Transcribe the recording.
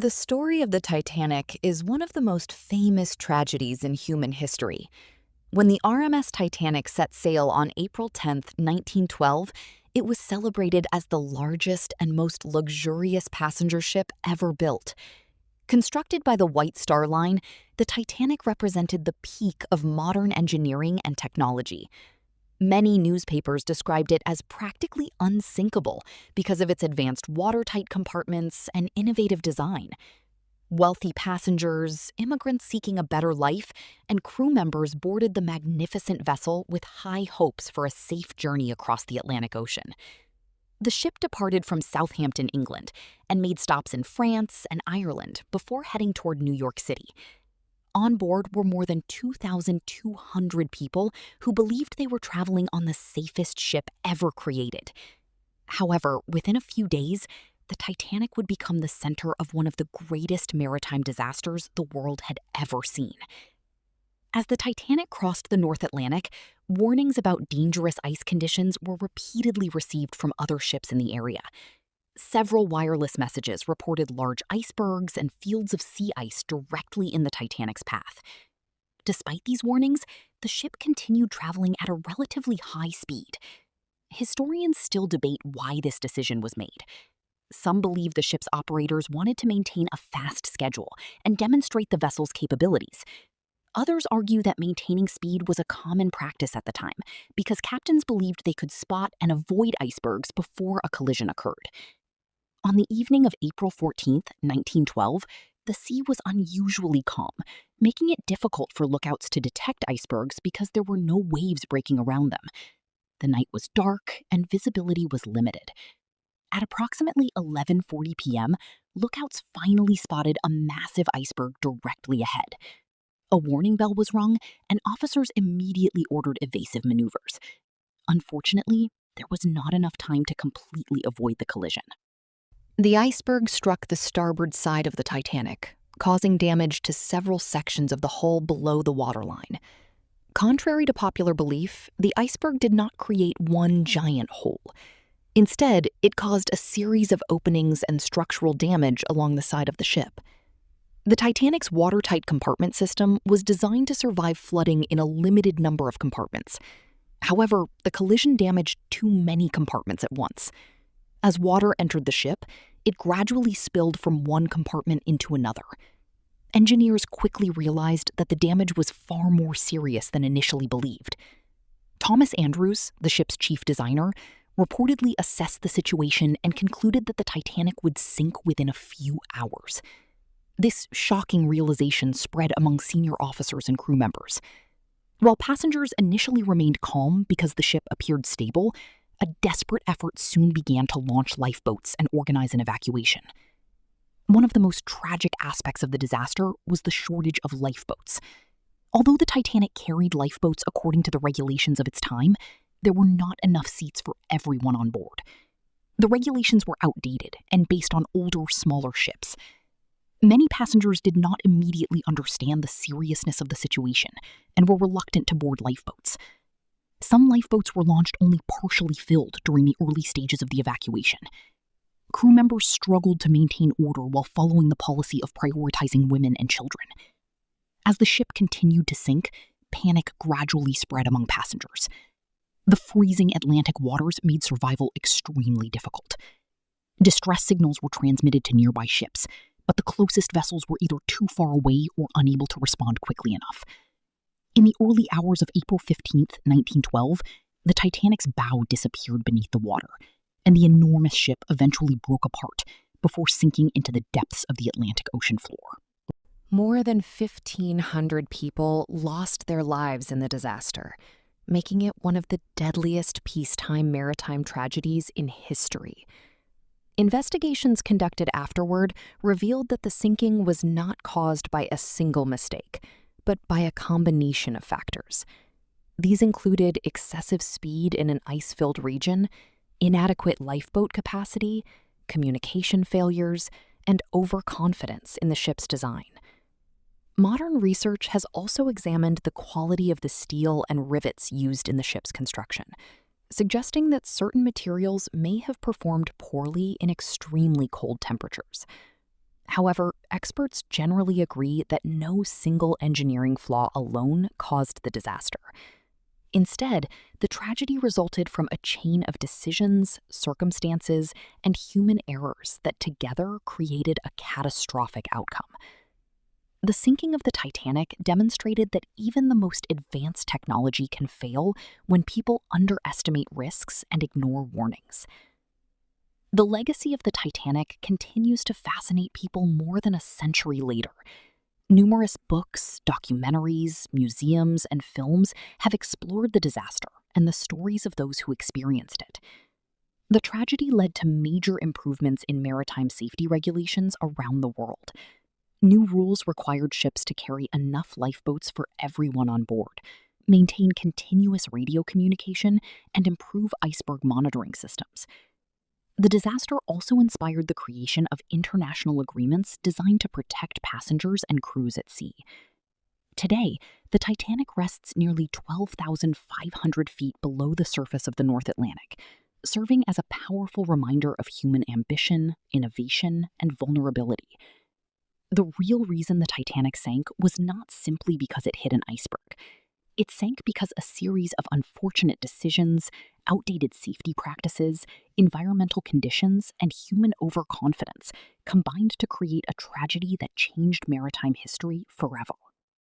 The story of the Titanic is one of the most famous tragedies in human history. When the RMS Titanic set sail on April 10, 1912, it was celebrated as the largest and most luxurious passenger ship ever built. Constructed by the White Star Line, the Titanic represented the peak of modern engineering and technology. Many newspapers described it as practically unsinkable because of its advanced watertight compartments and innovative design. Wealthy passengers, immigrants seeking a better life, and crew members boarded the magnificent vessel with high hopes for a safe journey across the Atlantic Ocean. The ship departed from Southampton, England, and made stops in France and Ireland before heading toward New York City. On board were more than 2,200 people who believed they were traveling on the safest ship ever created. However, within a few days, the Titanic would become the center of one of the greatest maritime disasters the world had ever seen. As the Titanic crossed the North Atlantic, warnings about dangerous ice conditions were repeatedly received from other ships in the area. Several wireless messages reported large icebergs and fields of sea ice directly in the Titanic's path. Despite these warnings, the ship continued traveling at a relatively high speed. Historians still debate why this decision was made. Some believe the ship's operators wanted to maintain a fast schedule and demonstrate the vessel's capabilities. Others argue that maintaining speed was a common practice at the time because captains believed they could spot and avoid icebergs before a collision occurred. On the evening of April 14, 1912, the sea was unusually calm, making it difficult for lookouts to detect icebergs because there were no waves breaking around them. The night was dark and visibility was limited. At approximately 11:40 p.m., lookouts finally spotted a massive iceberg directly ahead. A warning bell was rung, and officers immediately ordered evasive maneuvers. Unfortunately, there was not enough time to completely avoid the collision. The iceberg struck the starboard side of the Titanic, causing damage to several sections of the hull below the waterline. Contrary to popular belief, the iceberg did not create one giant hole. Instead, it caused a series of openings and structural damage along the side of the ship. The Titanic's watertight compartment system was designed to survive flooding in a limited number of compartments. However, the collision damaged too many compartments at once. As water entered the ship, it gradually spilled from one compartment into another. Engineers quickly realized that the damage was far more serious than initially believed. Thomas Andrews, the ship's chief designer, reportedly assessed the situation and concluded that the Titanic would sink within a few hours. This shocking realization spread among senior officers and crew members. While passengers initially remained calm because the ship appeared stable, a desperate effort soon began to launch lifeboats and organize an evacuation. One of the most tragic aspects of the disaster was the shortage of lifeboats. Although the Titanic carried lifeboats according to the regulations of its time, there were not enough seats for everyone on board. The regulations were outdated and based on older, smaller ships. Many passengers did not immediately understand the seriousness of the situation and were reluctant to board lifeboats. Some lifeboats were launched only partially filled during the early stages of the evacuation. Crew members struggled to maintain order while following the policy of prioritizing women and children. As the ship continued to sink, panic gradually spread among passengers. The freezing Atlantic waters made survival extremely difficult. Distress signals were transmitted to nearby ships, but the closest vessels were either too far away or unable to respond quickly enough. In the early hours of April 15, 1912, the Titanic's bow disappeared beneath the water, and the enormous ship eventually broke apart before sinking into the depths of the Atlantic Ocean floor. More than 1,500 people lost their lives in the disaster, making it one of the deadliest peacetime maritime tragedies in history. Investigations conducted afterward revealed that the sinking was not caused by a single mistake, but by a combination of factors. These included excessive speed in an ice-filled region, inadequate lifeboat capacity, communication failures, and overconfidence in the ship's design. Modern research has also examined the quality of the steel and rivets used in the ship's construction, suggesting that certain materials may have performed poorly in extremely cold temperatures. However, experts generally agree that no single engineering flaw alone caused the disaster. Instead, the tragedy resulted from a chain of decisions, circumstances, and human errors that together created a catastrophic outcome. The sinking of the Titanic demonstrated that even the most advanced technology can fail when people underestimate risks and ignore warnings. The legacy of the Titanic continues to fascinate people more than a century later. Numerous books, documentaries, museums, and films have explored the disaster and the stories of those who experienced it. The tragedy led to major improvements in maritime safety regulations around the world. New rules required ships to carry enough lifeboats for everyone on board, maintain continuous radio communication, and improve iceberg monitoring systems. The disaster also inspired the creation of international agreements designed to protect passengers and crews at sea. Today, the Titanic rests nearly 12,500 feet below the surface of the North Atlantic, serving as a powerful reminder of human ambition, innovation, and vulnerability. The real reason the Titanic sank was not simply because it hit an iceberg. It sank because a series of unfortunate decisions, outdated safety practices, environmental conditions, and human overconfidence combined to create a tragedy that changed maritime history forever.